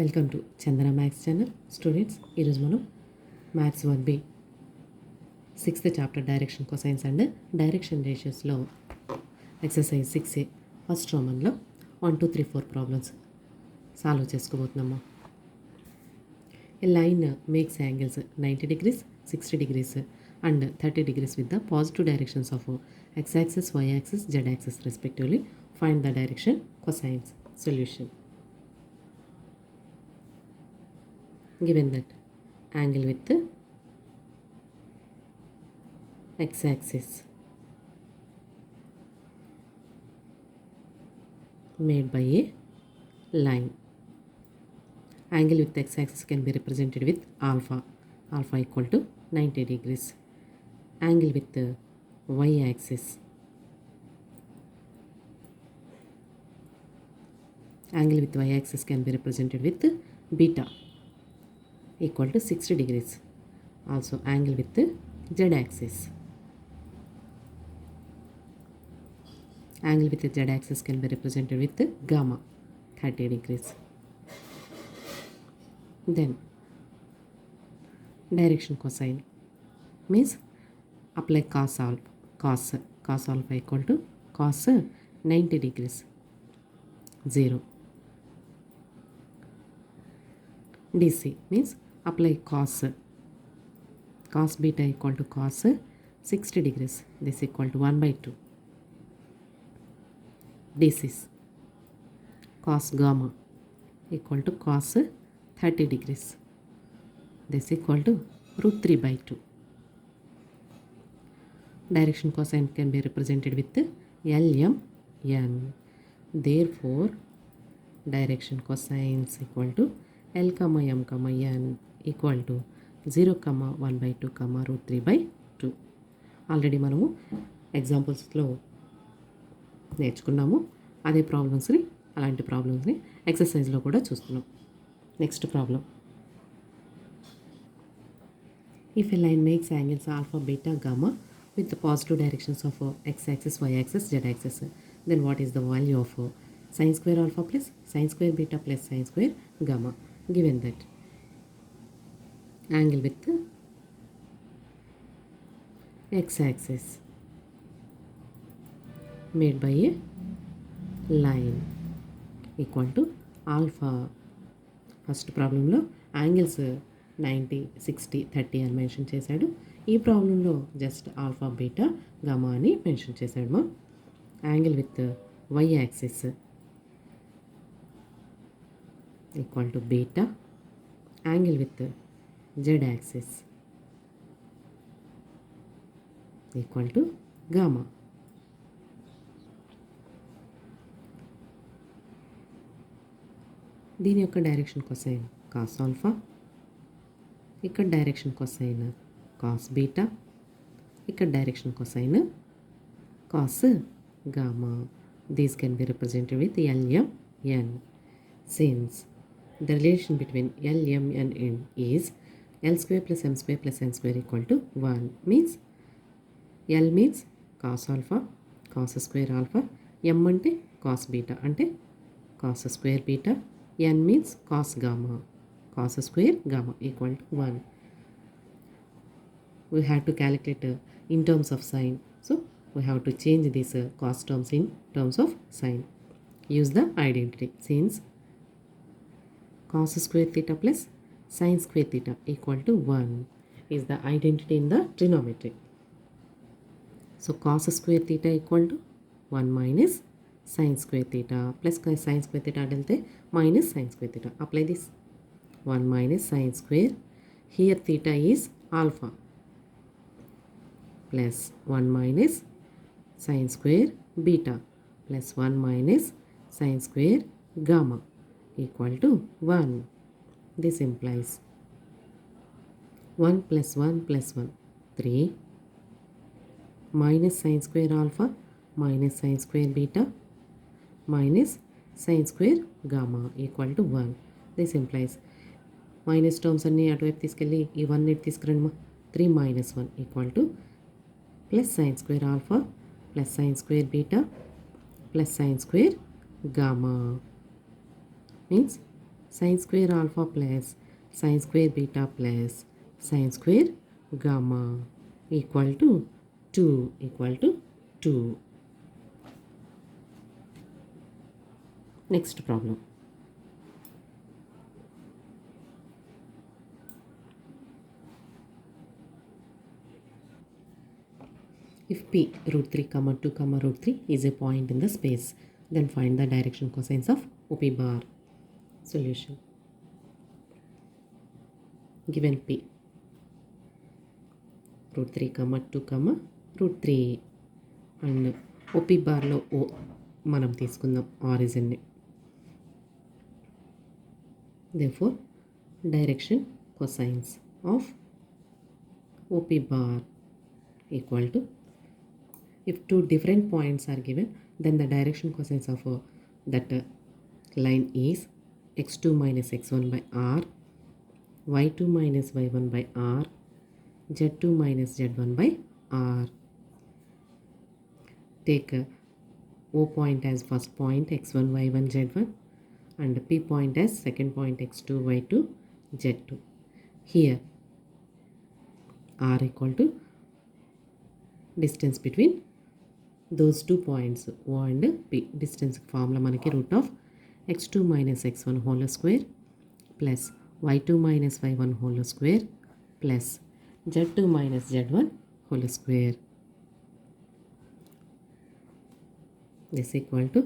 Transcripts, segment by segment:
Welcome to Chandana maths channel. Students, ఈరోజు మనం maths 1B 6th chapter direction cosines and direction రేషియోస్లో exercise 6A first రోమన్లో 1 2 3 4 problems solve చేసుకోబోతున్నాము. A line makes angles 90 degrees, 60 degrees and 30 degrees with the positive directions of x-axis, y-axis, z-axis respectively. Find the direction cosines. Solution. Given that angle with x-axis made by a line. Angle with x-axis can be represented with alpha equal to 90 degrees. Angle with y-axis can be represented with beta equal to 60 degrees. Also angle with z-axis can be represented with gamma 30 degrees. Then direction cosine means apply cos alpha equal to cos 90 degrees 0. DC means apply cos beta equal to cos 60 degrees. This equal to 1 by 2. DC's cos gamma equal to cos 30 degrees. This equal to root 3 by 2. Direction cosine can be represented with LMN. Therefore, direction cosines equal to L, M, N equal to 0, 1 by 2, root 3 by 2. Already మనము ఎగ్జాంపుల్స్లో నేర్చుకున్నాము. అదే ప్రాబ్లమ్స్ని అలాంటి ప్రాబ్లమ్స్ని ఎక్సర్సైజ్లో కూడా చూస్తున్నాం. Next problem. If a line makes angles alpha, beta, gamma with the positive directions of x-axis, y-axis, z-axis, then what is the value of sin square alpha plus sin square beta plus sin square gamma? Given that angle with x-axis made by a line equal to alpha. First ప్రాబ్లంలో angles 90, 60, 30 అని mention చేశాడు. ఈ ప్రాబ్లంలో just alpha, beta, gamma అని mention చేశాడు. మా angle with Y axis equal to beta, angle with Z axis equal to gamma. దీని యొక్క డైరెక్షన్ కొసైన్ కాస్ ఆల్ఫా, ఇక్కడ డైరెక్షన్ కొసైన్ కాస్ బీటా, ఇక్కడ direction cosine cos gamma. These can be represented with LMN. Since the relation between L, M and N is L square plus M square plus N square equal to 1. Means L means cos alpha, cos square alpha, M ante cos beta ante cos square beta, N means cos gamma, cos square gamma equal to 1. We have to calculate in terms of sign. So we have to change these cos terms in terms of sign. Use the identity. Since cos square theta plus sin square theta equal to 1 is the identity in the trigonometry. So cos square theta equal to 1 minus sin square theta plus sin square theta adelte minus sin square theta. Apply this 1 minus sin square. Here theta is alpha plus 1 minus sin square beta plus 1 minus sin square gamma equal to 1. This implies 1 plus 1 plus 1 3 minus sin square alpha minus sin square beta minus sin square gamma equal to 1. This implies minus terms అన్నీ అటువైపు తీసుకెళ్ళి ఈ 1 ఇటు తీసుకురండి. 3 minus 1 equal to plus sin square alpha plus sin square beta plus sin square gamma means sin square alpha plus sin square beta plus sin square gamma equal to 2. Next problem. If p root 3 comma 2 comma root 3 is a point in the space, then find the direction cosines of OP bar. Solution. Given p root 3 comma 2 comma root 3 and OP bar లో O మనం తీసుకుందాం ఆరిజిన్ని. Therefore direction cosines of OP bar equal to, if two different points are given, then the direction cosines of that line is x2 minus x1 by r, y2 minus y1 by r, z2 minus z1 by r. Take O point as first point x1 y1 z1 and P point as second point x2 y2 z2. Here r equal to distance between those 2 points O and P. Distance formula manaki root of x2 minus x1 whole square plus y2 minus y1 whole square plus z2 minus z1 whole square. This equal to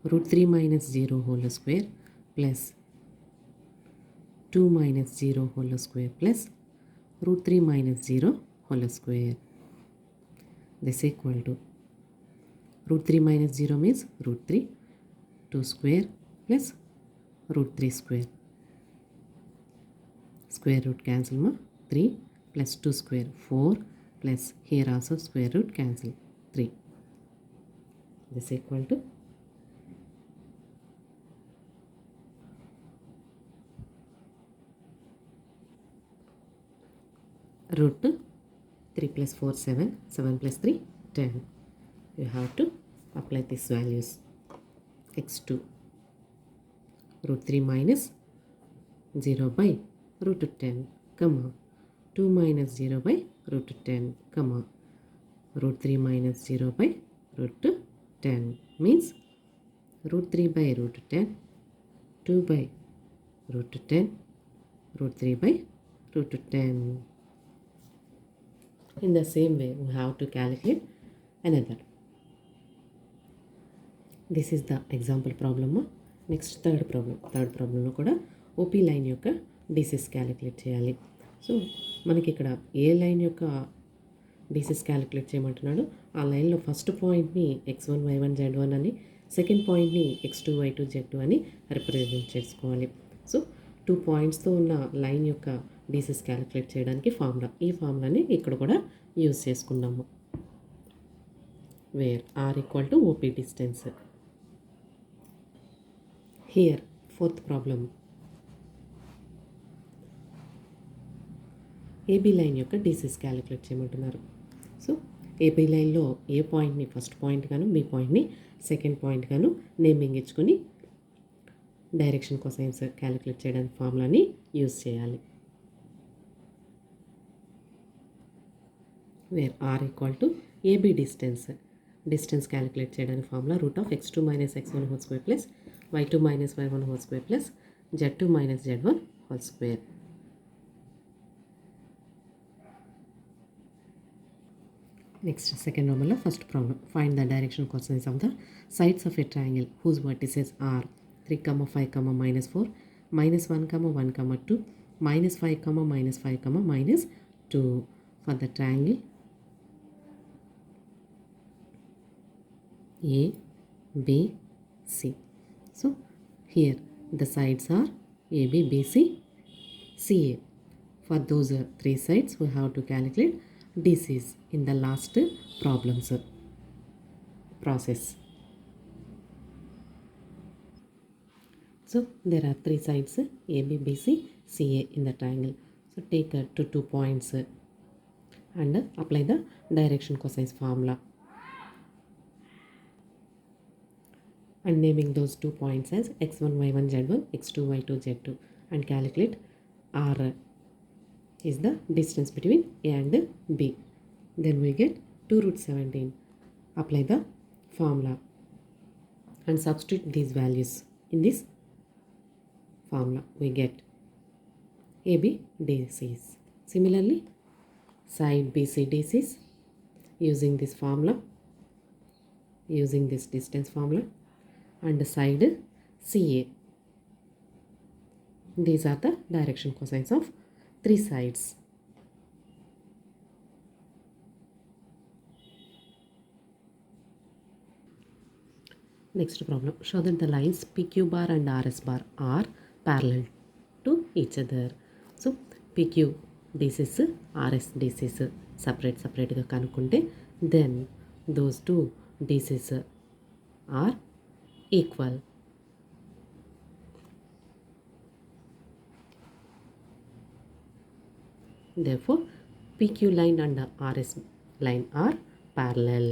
root 3 minus 0 whole square plus 2 minus 0 whole square plus root 3 minus 0 whole square. This equal to root 3 minus 0 means root 3, 2 square plus root 3 square. Square root cancel ma 3 plus 2 square 4 plus here also square root cancel 3. This equal to root 3 plus 4 7, 7 plus 3 10. You have to apply these values. x2 root 3 minus 0 by root 10 comma 2 minus 0 by root 10 comma root 3 minus 0 by root 10 means root 3 by root 10, 2 by root 10, root 3 by root 10. In the same way, we have to calculate another. This is the example problem. Next third problem. Third problem lo kuda OP line yokka DCs calculate cheyali. So manaki ikkada A line yokka DCs calculate cheyamantunnadu. Aa line lo first point ni x1 y1 z1 ani, second point ni x2 y2 z2 ani represent చేసుకోవాలి. So 2 points తో ఉన్న line యొక్క DCs calculate చేయడానికి formula, ఈ ఫార్ములాని ఇక్కడ కూడా use చేసుకున్నాము. Where are equal to OP distance. Here fourth problem, AB line యొక్క డీసీస్ క్యాలిక్యులేట్ చేయమంటున్నారు. సో ఏబీ లైన్లో ఏ పాయింట్ని ఫస్ట్ పాయింట్ గాను, బి పాయింట్ని సెకండ్ పాయింట్ గాను నేమింగ్ ఇచ్చుకొని డైరెక్షన్ కొసైన్స్ క్యాలిక్యులేట్ చేయడానికి ఫార్ములాని యూజ్ చేయాలి. Where are equal to AB distance calculate చేయడానికి formula root of x2 minus x1 whole square plus y2 minus y1 whole square plus z2 minus z1 whole square. Next second ప్రాబ్లంలో first problem, find the direction cosines of the sides of a triangle whose vertices are 3, 5, -4, -1, 1, 2, -5, -5, -2 for the triangle A, B, C. So here the sides are AB, BC, CA. For those 3 sides we have to calculate DCs in the last problems process. So there are 3 sides AB, BC, CA in the triangle. So take 2 points and apply the direction cosines formula. and naming those 2 points as x1 y1 z1 x2 y2 z2 and calculate r is the distance between a and b. Then we get 2 root 17. Apply the formula and substitute these values in this formula. We get AB DCs. Similarly, side BC DCs using this formula, using this distance formula, and side CA. These are the direction cosines of 3 sides. Next problem. Show that the lines PQ bar and RS bar are parallel to each other. So PQ DCs, RS DCs separate గా కనుక్కుంటే then those two DCs are equal. Therefore, PQ line and RS line are parallel.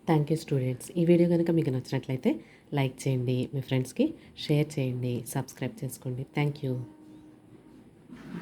Thank you students. ఈ video కనుక మీకు నచ్చినట్లయితే like చేయండి, మీ ఫ్రెండ్స్కి share చేయండి, subscribe చేసుకోండి. Thank you.